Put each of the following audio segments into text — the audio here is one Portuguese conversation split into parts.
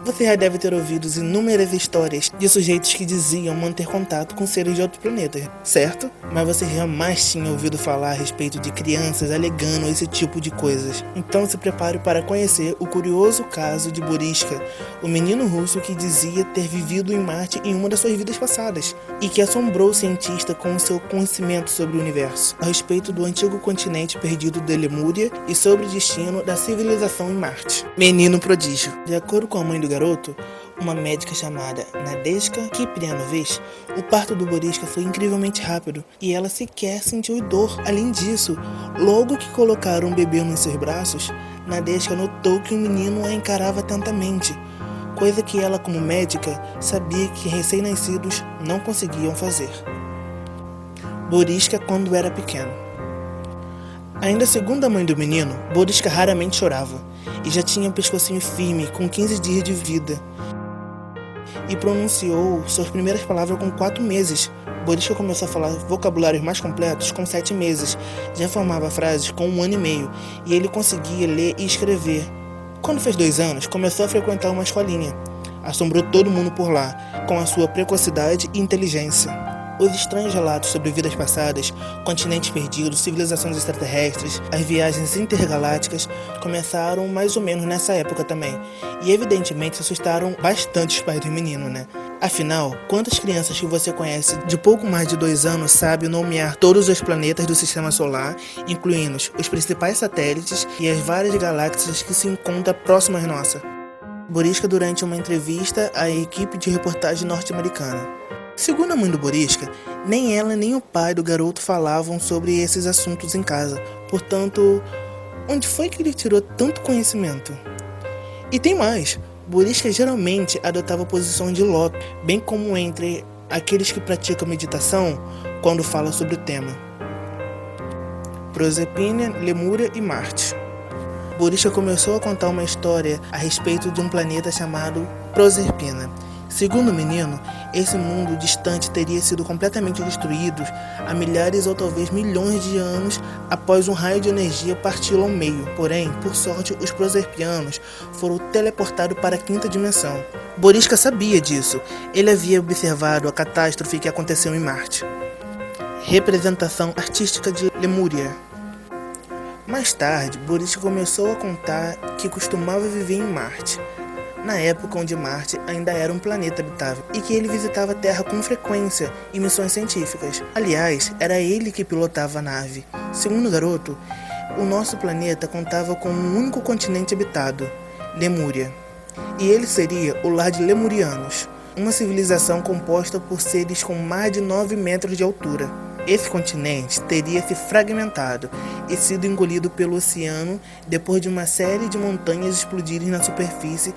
Você já deve ter ouvido inúmeras histórias de sujeitos que diziam manter contato com seres de outro planeta, certo? Mas você jamais tinha ouvido falar a respeito de crianças alegando esse tipo de coisas. Então se prepare para conhecer o curioso caso de Boriska, o menino russo que dizia ter vivido em Marte em uma das suas vidas passadas, e que assombrou o cientista com o seu conhecimento sobre o universo, a respeito do antigo continente perdido de Lemúria e sobre o destino da civilização em Marte. Menino prodígio. De acordo com a mãe do garoto, uma médica chamada Nadezhda Kiprianovich, o parto do Boriska foi incrivelmente rápido e ela sequer sentiu dor. Além disso, logo que colocaram o bebê nos seus braços, Nadezhda notou que o menino a encarava atentamente, coisa que ela, como médica, sabia que recém-nascidos não conseguiam fazer. Boriska quando era pequeno. Ainda segundo a mãe do menino, Boriska raramente chorava e já tinha um pescocinho firme com 15 dias de vida e pronunciou suas primeiras palavras com 4 meses. Boriska começou a falar vocabulários mais completos com 7 meses, já formava frases com 1 ano e meio e ele conseguia ler e escrever. Quando fez 2 anos, começou a frequentar uma escolinha. Assombrou todo mundo por lá, com a sua precocidade e inteligência. Os estranhos relatos sobre vidas passadas, continentes perdidos, civilizações extraterrestres, as viagens intergalácticas começaram mais ou menos nessa época também. E evidentemente assustaram bastante os pais do menino, né? Afinal, quantas crianças que você conhece de pouco mais de 2 anos sabem nomear todos os planetas do Sistema Solar, incluindo os principais satélites e as várias galáxias que se encontram próximas à nossa? Boriska durante uma entrevista à equipe de reportagem norte-americana. Segundo a mãe do Boriska, nem ela nem o pai do garoto falavam sobre esses assuntos em casa. Portanto, onde foi que ele tirou tanto conhecimento? E tem mais, Boriska geralmente adotava posição de lótus, bem como entre aqueles que praticam meditação quando fala sobre o tema. Proserpina, Lemúria e Marte. Boriska começou a contar uma história a respeito de um planeta chamado Proserpina. Segundo o menino, esse mundo distante teria sido completamente destruído há milhares ou talvez milhões de anos após um raio de energia parti-lo ao meio. Porém, por sorte, os proserpianos foram teleportados para a 5ª dimensão. Boriska sabia disso. Ele havia observado a catástrofe que aconteceu em Marte. Representação artística de Lemúria. Mais tarde, Boriska começou a contar que costumava viver em Marte, na época onde Marte ainda era um planeta habitável, e que ele visitava a Terra com frequência em missões científicas. Aliás, era ele que pilotava a nave. Segundo o garoto, o nosso planeta contava com um único continente habitado, Lemúria, e ele seria o lar de lemurianos, uma civilização composta por seres com mais de 9 metros de altura. Esse continente teria se fragmentado e sido engolido pelo oceano depois de uma série de montanhas explodirem na superfície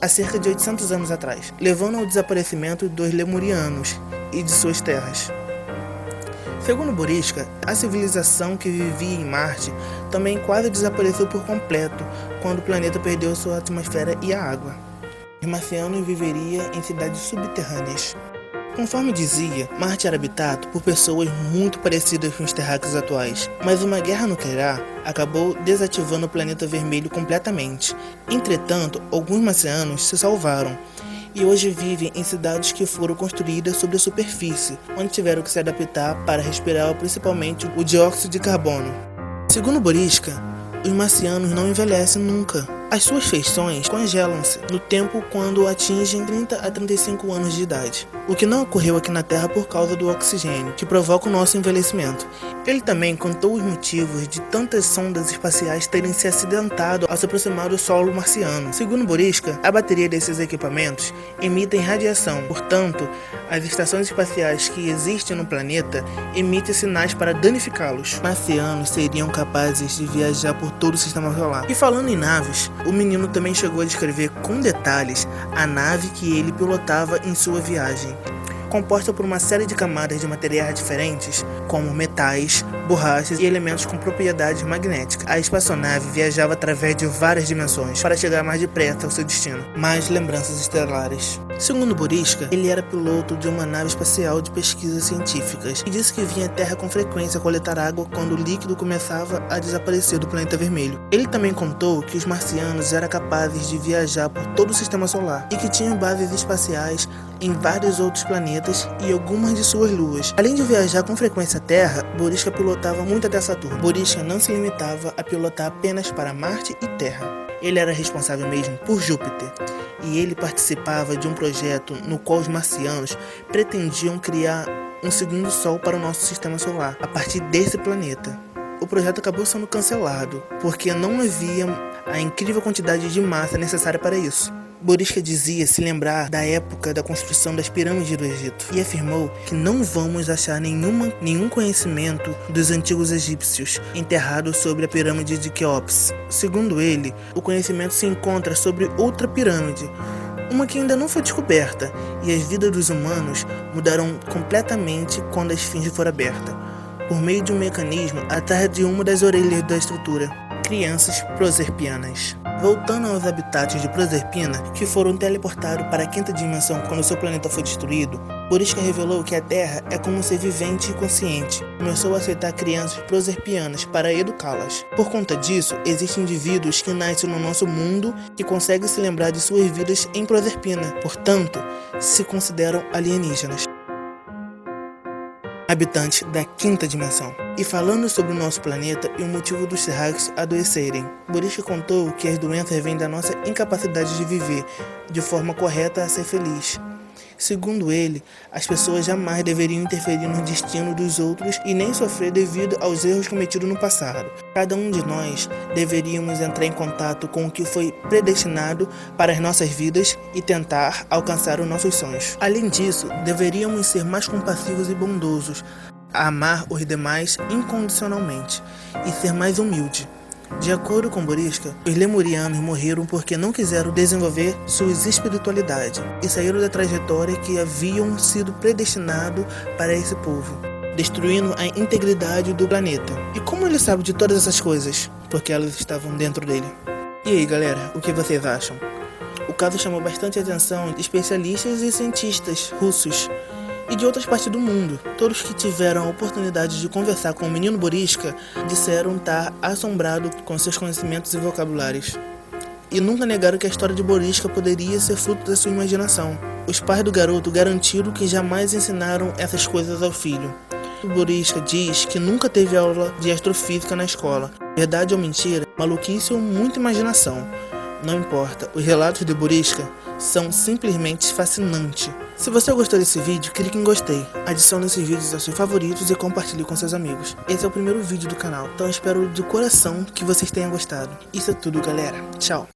há cerca de 800 anos atrás, levando ao desaparecimento dos lemurianos e de suas terras. Segundo Boriska, a civilização que vivia em Marte também quase desapareceu por completo quando o planeta perdeu sua atmosfera e a água. Os marcianos viveriam em cidades subterrâneas. Conforme dizia, Marte era habitado por pessoas muito parecidas com os terráqueos atuais, mas uma guerra nuclear acabou desativando o planeta vermelho completamente. Entretanto, alguns marcianos se salvaram e hoje vivem em cidades que foram construídas sobre a superfície, onde tiveram que se adaptar para respirar principalmente o dióxido de carbono. Segundo Boriska, os marcianos não envelhecem nunca. As suas feições congelam-se no tempo quando atingem 30 a 35 anos de idade, o que não ocorreu aqui na Terra por causa do oxigênio, que provoca o nosso envelhecimento. Ele também contou os motivos de tantas sondas espaciais terem se acidentado ao se aproximar do solo marciano. Segundo Boriska, a bateria desses equipamentos emitem radiação, portanto, as estações espaciais que existem no planeta emitem sinais para danificá-los. Marcianos seriam capazes de viajar por todo o sistema solar. E falando em naves, o menino também chegou a descrever com detalhes a nave que ele pilotava em sua viagem. Composta por uma série de camadas de materiais diferentes, como metais, borrachas e elementos com propriedades magnéticas. A espaçonave viajava através de várias dimensões para chegar mais depressa ao seu destino. Mais lembranças estelares. Segundo Borisca, ele era piloto de uma nave espacial de pesquisas científicas e disse que vinha à Terra com frequência coletar água quando o líquido começava a desaparecer do planeta vermelho. Ele também contou que os marcianos eram capazes de viajar por todo o sistema solar e que tinham bases espaciais em vários outros planetas e algumas de suas luas. Além de viajar com frequência à Terra, Borisca pilotava muito até Saturno. Borisca não se limitava a pilotar apenas para Marte e Terra. Ele era responsável mesmo por Júpiter, e ele participava de um projeto no qual os marcianos pretendiam criar um segundo Sol para o nosso sistema solar, a partir desse planeta. O projeto acabou sendo cancelado, porque não havia a incrível quantidade de massa necessária para isso. Borisca dizia se lembrar da época da construção das pirâmides do Egito e afirmou que não vamos achar nenhum conhecimento dos antigos egípcios enterrados sobre a pirâmide de Quéops. Segundo ele, o conhecimento se encontra sobre outra pirâmide, uma que ainda não foi descoberta, e as vidas dos humanos mudaram completamente quando a esfinge for aberta, por meio de um mecanismo atrás de uma das orelhas da estrutura. Crianças proserpianas. Voltando aos habitats de Proserpina, que foram teleportados para a quinta dimensão quando seu planeta foi destruído, Borisca revelou que a Terra é como um ser vivente e consciente. Começou a aceitar crianças proserpianas para educá-las. Por conta disso, existem indivíduos que nascem no nosso mundo que conseguem se lembrar de suas vidas em Proserpina, portanto, se consideram alienígenas. Habitantes da quinta dimensão. E falando sobre o nosso planeta e o motivo dos terráqueos adoecerem, Borisca contou que as doenças vêm da nossa incapacidade de viver de forma correta a ser feliz. Segundo ele, as pessoas jamais deveriam interferir no destino dos outros e nem sofrer devido aos erros cometidos no passado. Cada um de nós deveríamos entrar em contato com o que foi predestinado para as nossas vidas e tentar alcançar os nossos sonhos. Além disso, deveríamos ser mais compassivos e bondosos, amar os demais incondicionalmente e ser mais humilde. De acordo com Borisca, os lemurianos morreram porque não quiseram desenvolver sua espiritualidade e saíram da trajetória que haviam sido predestinados para esse povo, destruindo a integridade do planeta. E como ele sabe de todas essas coisas? Porque elas estavam dentro dele. E aí, galera, o que vocês acham? O caso chamou bastante atenção de especialistas e cientistas russos e de outras partes do mundo. Todos que tiveram a oportunidade de conversar com o menino Borisca disseram estar assombrados com seus conhecimentos e vocabulários. E nunca negaram que a história de Borisca poderia ser fruto da sua imaginação. Os pais do garoto garantiram que jamais ensinaram essas coisas ao filho. O Borisca diz que nunca teve aula de astrofísica na escola. Verdade ou mentira, maluquice ou muita imaginação. Não importa, os relatos de Borisca são simplesmente fascinantes. Se você gostou desse vídeo, clique em gostei, adicione esses vídeos aos seus favoritos e compartilhe com seus amigos. Esse é o primeiro vídeo do canal, então eu espero de coração que vocês tenham gostado. Isso é tudo, galera. Tchau!